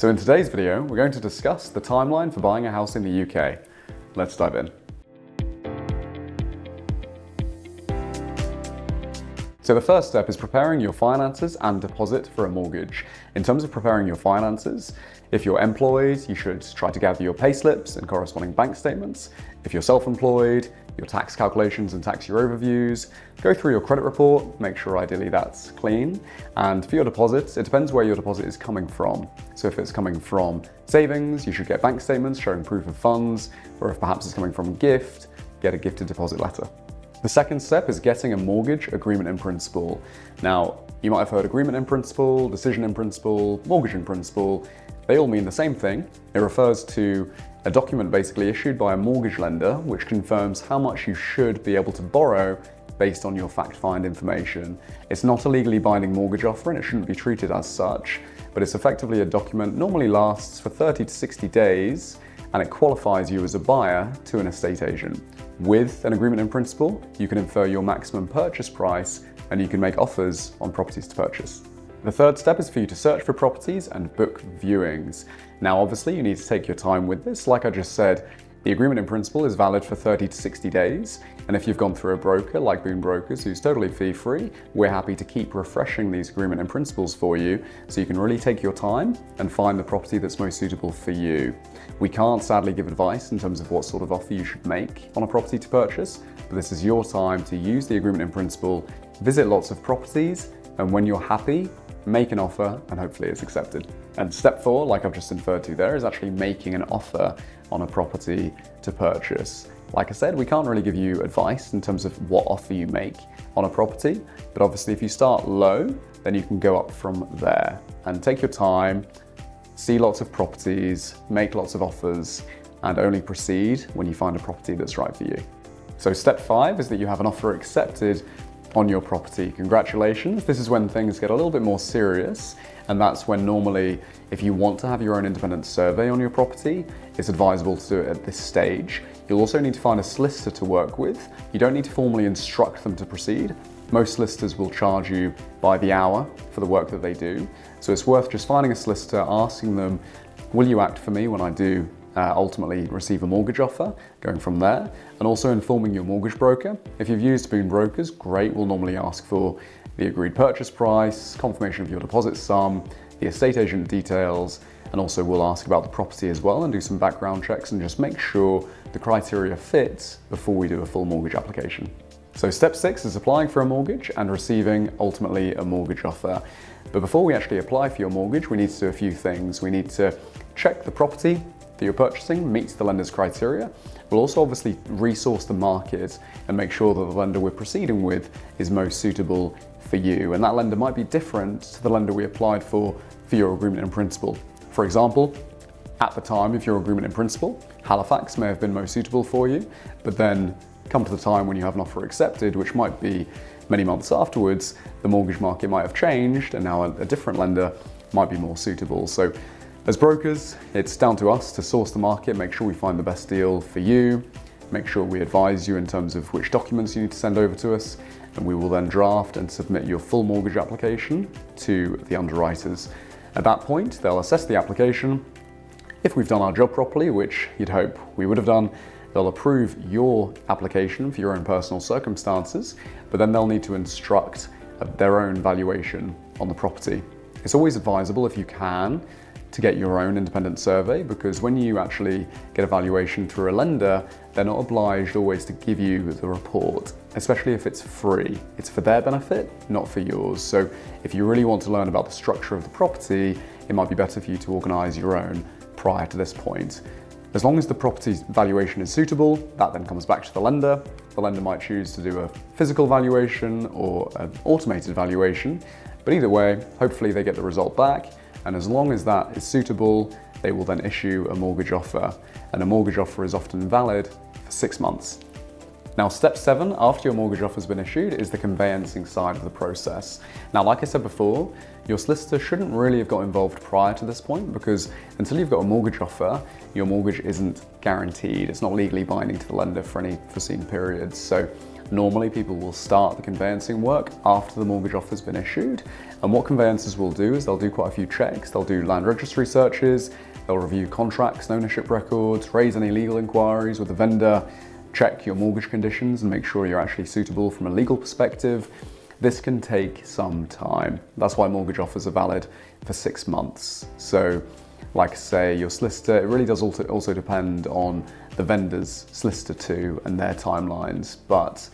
So in today's video, we're going to discuss the timeline for buying a house in the UK. Let's dive in. So the first step is preparing your finances and deposit for a mortgage. In terms of preparing your finances, if you're employed, you should try to gather your payslips and corresponding bank statements. If you're self-employed, your tax calculations and tax year overviews. Go through your credit report, make sure ideally that's clean. And for your deposits, it depends where your deposit is coming from. So if it's coming from savings, you should get bank statements showing proof of funds, or if perhaps it's coming from a gift, get a gifted deposit letter. The second step is getting a mortgage agreement in principle. Now, you might have heard agreement in principle, decision in principle, mortgage in principle. They all mean the same thing. It refers to a document basically issued by a mortgage lender which confirms how much you should be able to borrow based on your fact-find information. It's not a legally binding mortgage offer and it shouldn't be treated as such, but it's effectively a document normally lasts for 30 to 60 days and it qualifies you as a buyer to an estate agent. With an agreement in principle, you can infer your maximum purchase price and you can make offers on properties to purchase. The third step is for you to search for properties and book viewings. Now, obviously, you need to take your time with this. Like I just said, the agreement in principle is valid for 30 to 60 days. And if you've gone through a broker like Boon Brokers, who's totally fee-free, we're happy to keep refreshing these agreement in principles for you so you can really take your time and find the property that's most suitable for you. We can't sadly give advice in terms of what sort of offer you should make on a property to purchase, but this is your time to use the agreement in principle, visit lots of properties, and when you're happy, make an offer and hopefully it's accepted. And step 4, like I've just inferred to there, is actually making an offer on a property to purchase. Like I said, we can't really give you advice in terms of what offer you make on a property, but obviously if you start low, then you can go up from there and take your time, see lots of properties, make lots of offers, and only proceed when you find a property that's right for you. So step 5 is that you have an offer accepted on your property. Congratulations. This is when things get a little bit more serious, and that's when normally, if you want to have your own independent survey on your property, it's advisable to do it at this stage. You'll also need to find a solicitor to work with. You don't need to formally instruct them to proceed. Most solicitors will charge you by the hour for the work that they do. So it's worth just finding a solicitor, asking them, will you act for me when I do ultimately receive a mortgage offer, going from there, and also informing your mortgage broker. If you've used Boon Brokers, great, we'll normally ask for the agreed purchase price, confirmation of your deposit sum, the estate agent details, and also we'll ask about the property as well and do some background checks and just make sure the criteria fit before we do a full mortgage application. So step 6 is applying for a mortgage and receiving ultimately a mortgage offer. But before we actually apply for your mortgage, we need to do a few things. We need to check the property that you're purchasing meets the lender's criteria. We'll also obviously resource the market and make sure that the lender we're proceeding with is most suitable for you. And that lender might be different to the lender we applied for your agreement in principle. For example, at the time of your agreement in principle, Halifax may have been most suitable for you, but then come to the time when you have an offer accepted, which might be many months afterwards, the mortgage market might have changed and now a different lender might be more suitable. So as brokers, it's down to us to source the market, make sure we find the best deal for you, make sure we advise you in terms of which documents you need to send over to us, and we will then draft and submit your full mortgage application to the underwriters. At that point, they'll assess the application. If we've done our job properly, which you'd hope we would have done, they'll approve your application for your own personal circumstances, but then they'll need to instruct their own valuation on the property. It's always advisable, if you can, to get your own independent survey, because when you actually get a valuation through a lender, they're not obliged always to give you the report, especially if it's free. It's for their benefit, not for yours. So if you really want to learn about the structure of the property, it might be better for you to organise your own prior to this point. As long as the property's valuation is suitable, that then comes back to the lender. The lender might choose to do a physical valuation or an automated valuation, but either way, hopefully they get the result back. And as long as that is suitable, they will then issue a mortgage offer. And a mortgage offer is often valid for 6 months. Now, step 7, after your mortgage offer has been issued, is the conveyancing side of the process. Now, like I said before, your solicitor shouldn't really have got involved prior to this point, because until you've got a mortgage offer, your mortgage isn't guaranteed. It's not legally binding to the lender for any foreseen periods. So Normally people will start the conveyancing work after the mortgage offer's been issued. And what conveyancers will do is they'll do quite a few checks. They'll do land registry searches, they'll review contracts and ownership records, raise any legal inquiries with the vendor, check your mortgage conditions and make sure you're actually suitable from a legal perspective. This can take some time. That's why mortgage offers are valid for 6 months. So like I say, your solicitor, it really does also depend on the vendor's solicitor too and their timelines, but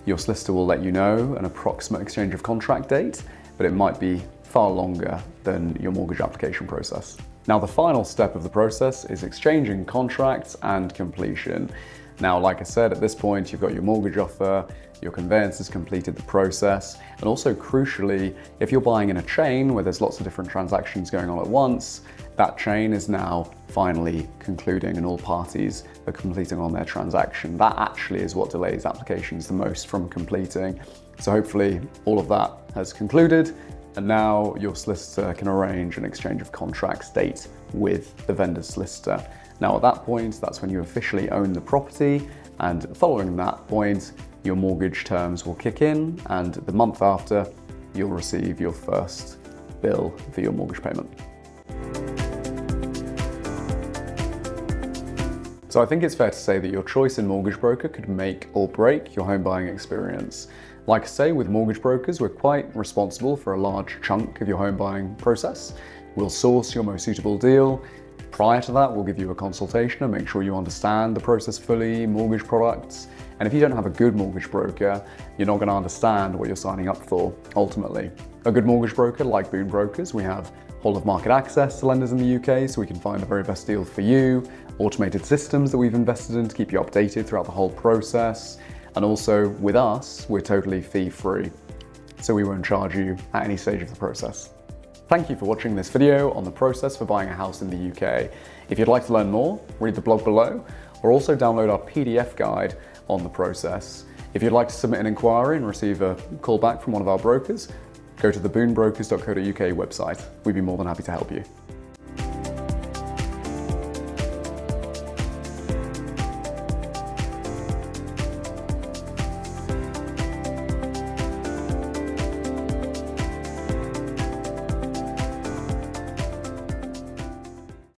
your solicitor will let you know an approximate exchange of contract date, but it might be far longer than your mortgage application process. Now, the final step of the process is exchanging contracts and completion. Now, like I said, at this point, you've got your mortgage offer, your conveyancer's completed the process, and also crucially, if you're buying in a chain where there's lots of different transactions going on at once, that chain is now finally concluding and all parties are completing on their transaction. That actually is what delays applications the most from completing. So hopefully all of that has concluded, and now your solicitor can arrange an exchange of contracts date with the vendor's solicitor. Now at that point, that's when you officially own the property, and following that point, your mortgage terms will kick in, and the month after, you'll receive your first bill for your mortgage payment. So I think it's fair to say that your choice in mortgage broker could make or break your home buying experience. Like I say, with mortgage brokers, we're quite responsible for a large chunk of your home buying process. We'll source your most suitable deal. Prior to that, we'll give you a consultation and make sure you understand the process fully, mortgage products. And if you don't have a good mortgage broker, you're not going to understand what you're signing up for, ultimately. A good mortgage broker like Boon Brokers, we have whole of market access to lenders in the UK, so we can find the very best deal for you, automated systems that we've invested in to keep you updated throughout the whole process. And also with us, we're totally fee-free, so we won't charge you at any stage of the process. Thank you for watching this video on the process for buying a house in the UK. If you'd like to learn more, read the blog below, or also download our PDF guide on the process. If you'd like to submit an inquiry and receive a call back from one of our brokers, go to the boonbrokers.co.uk website. We'd be more than happy to help you.